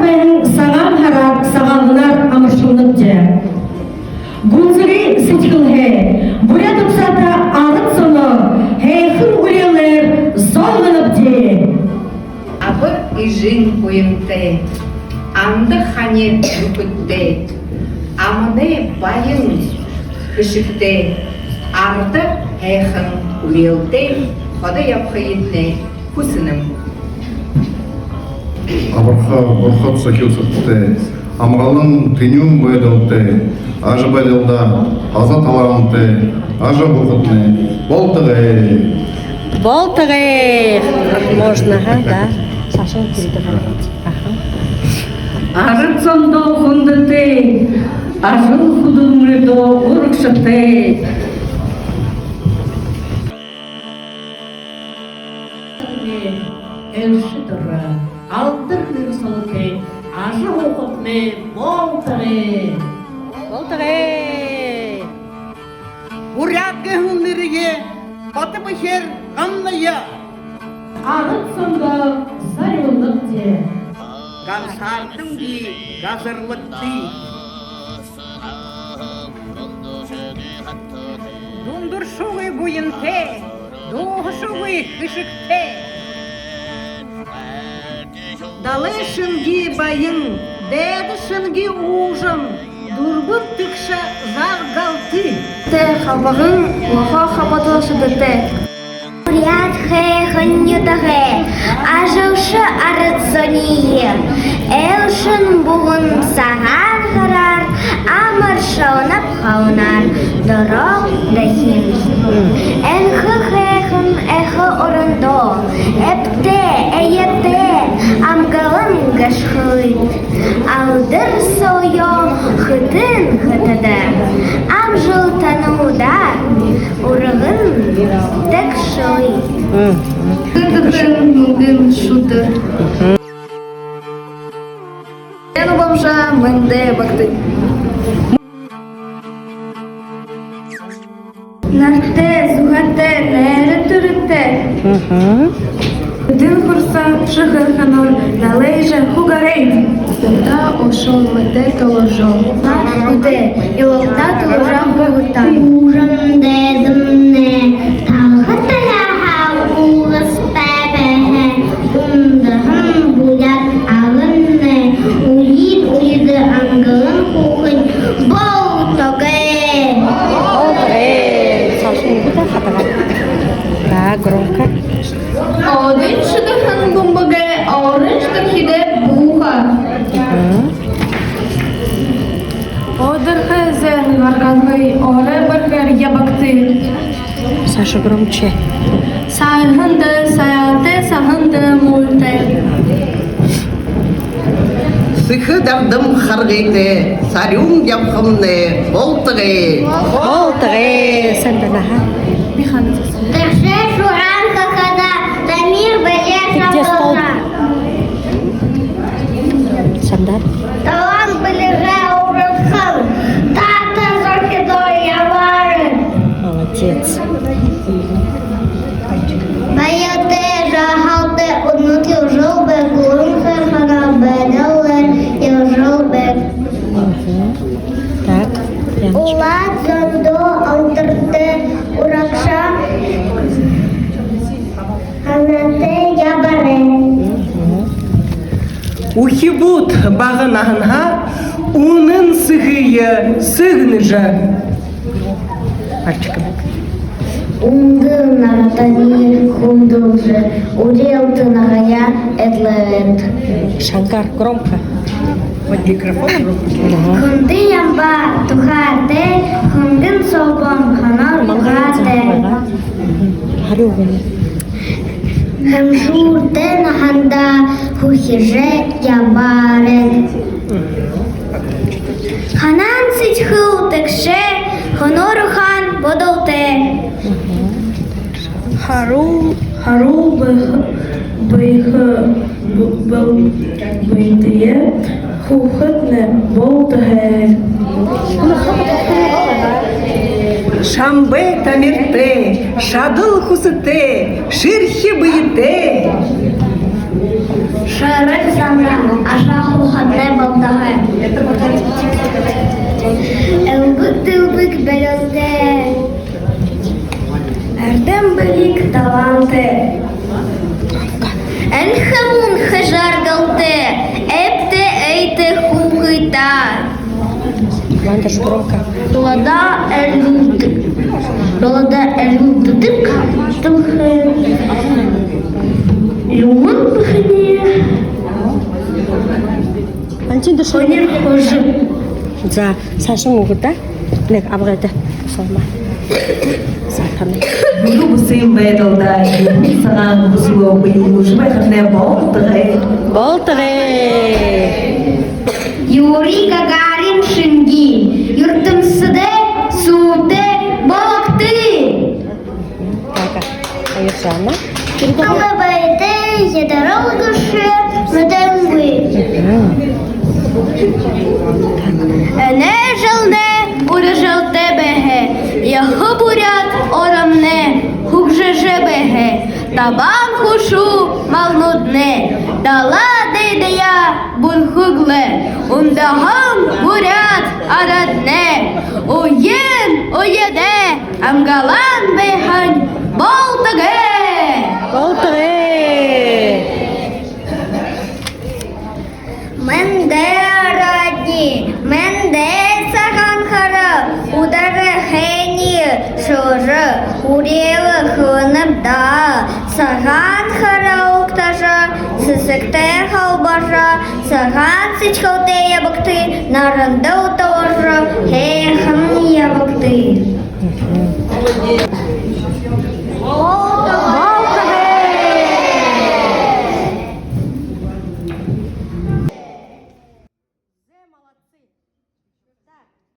ben sağan harar sağanlar amışıllık ce. Gunzuri sıçkıl he. Buraya tıpsata ağrıt sonu. Heyhın uyalar zorlanıp ce. Abı ижин koyunte. Andı hane rükütte. Amane bayın kışıkte. Ardı heyhın uyalte. Хода yapkayitne kusınım. Абырха борхот сакилсытте, амгалын тынюм бөйдылте, ажы бәлілда, аза таларынте, ажы бұғытне, болтығы. Болтығы. Можно, да? Саша передавать. Арыт сондо хундыте. Ажыл худумрыдо урыкшыте. Elşidra, aldır bir salıke, aşı hukukme, boltare. Болтығы. Урядка хуннырыге, баты бахер ғанная. Арыт сондо sarıldık de. Gamsardым ди, газырлытты. Дундур шуғы буйынте, дуғы шуғы хышыкте. Далы шынги байын, дәді шынги ужым, дурбын тікші жаргалты. Те хабағын лоха хабатылшы дәте. Уряд хе хыннютаге, ажылшы арыцоние. Элшын бұғын сағар харар, амыр шаунап хаунар, дорог дәхин. Энхы хехын эхы орындо, эпте, эйепте, амгалын гашхыт. Алдыр сойо хытын хытыды, амжыл танудар, урығын дәк шой. Хытытын мүгін шудыр. Ен бомжа мэнде бакты. Нарте, зугате, нәрі түрікте. Дын құрса шығыр ханор, налейжа хугарей. Сында ошол мәде толожол. Уде, илолта толожам бұғыта. Ужым дедімне, тағыты яхал уғыз бәбәхе. Ундығын бұят алынне, уйин уйды аңғылын қуғын. Бол тоге! Болтығы. Саша не будет фотографировать? Да, громко. Один шыдыхын бомбыге, орын шыдыхиде буға. Одырхы зен гаргангы, оры быргар ябакты. Саша громче. Сайхынды, саяты, сахынды, мульты. Сыхы дардым харгейте, сарюм япхымне, болтығы. Болтығы. Sen de наха. Тәхше шуан хакада, тамир бәле Где стол? шапылға. Сандар. Талан білігі ұрыққым, таты зоркедой яварын. Молодец. Баяты жағалды ұнуты жылбе, ғылымсы қана бәдәлер жылбе. Так. Яночка. Улад зондо алдырды урақша, ханаты ябары. Ухибут бағынағынға, унын сығыйы сығыныжы. Пальчиком. Унды нартани хундылжы, урелты нағая эдлет. Шангар, громко. Под микрофон Хунды ямба тухате, хундын собон ханар тухате. Харюганы. Хэмшурте наханда хухиже ябарен. Ханан сичхыл текше, хонору хан бодолте. Хару бэйхэ хухытне болтыгэ. Шамбе тамирте, шадыл хусыте, ширхи быйте. Шарык замра, аша хуха Ландыш громко. Долада элюдик. Долада элюдик. Тылхы. Юман бахне. Антин дыши. Хонер хожи. За сашын угуда. Лек абгайда. Солма. Сатаны. Любу сым бэдалда, саган бузло бэймуш, бэхне болтыгы. Болтыры. Юрий Гагарин Шинги. Юртымсыде суде балакты. Кака. Айыржана. Алабайды едорогышы мүдәңгі. Әне жылне урыжыл тебеге, яхы бурят орамне, хукжыжы беге, табан хушу малнудне, дала дейдея бунхугле, ундахам бурят арадне, уен уеде, амгалан бехань болтыге. Болтыры. Менде ради, менде саганхара, удары хени, шожы, уревы хынымда, саганхара уктажа, сысыкте халбажа, саган сычхалте ябыкты, нарынды утаважа, хейхын ябыкты.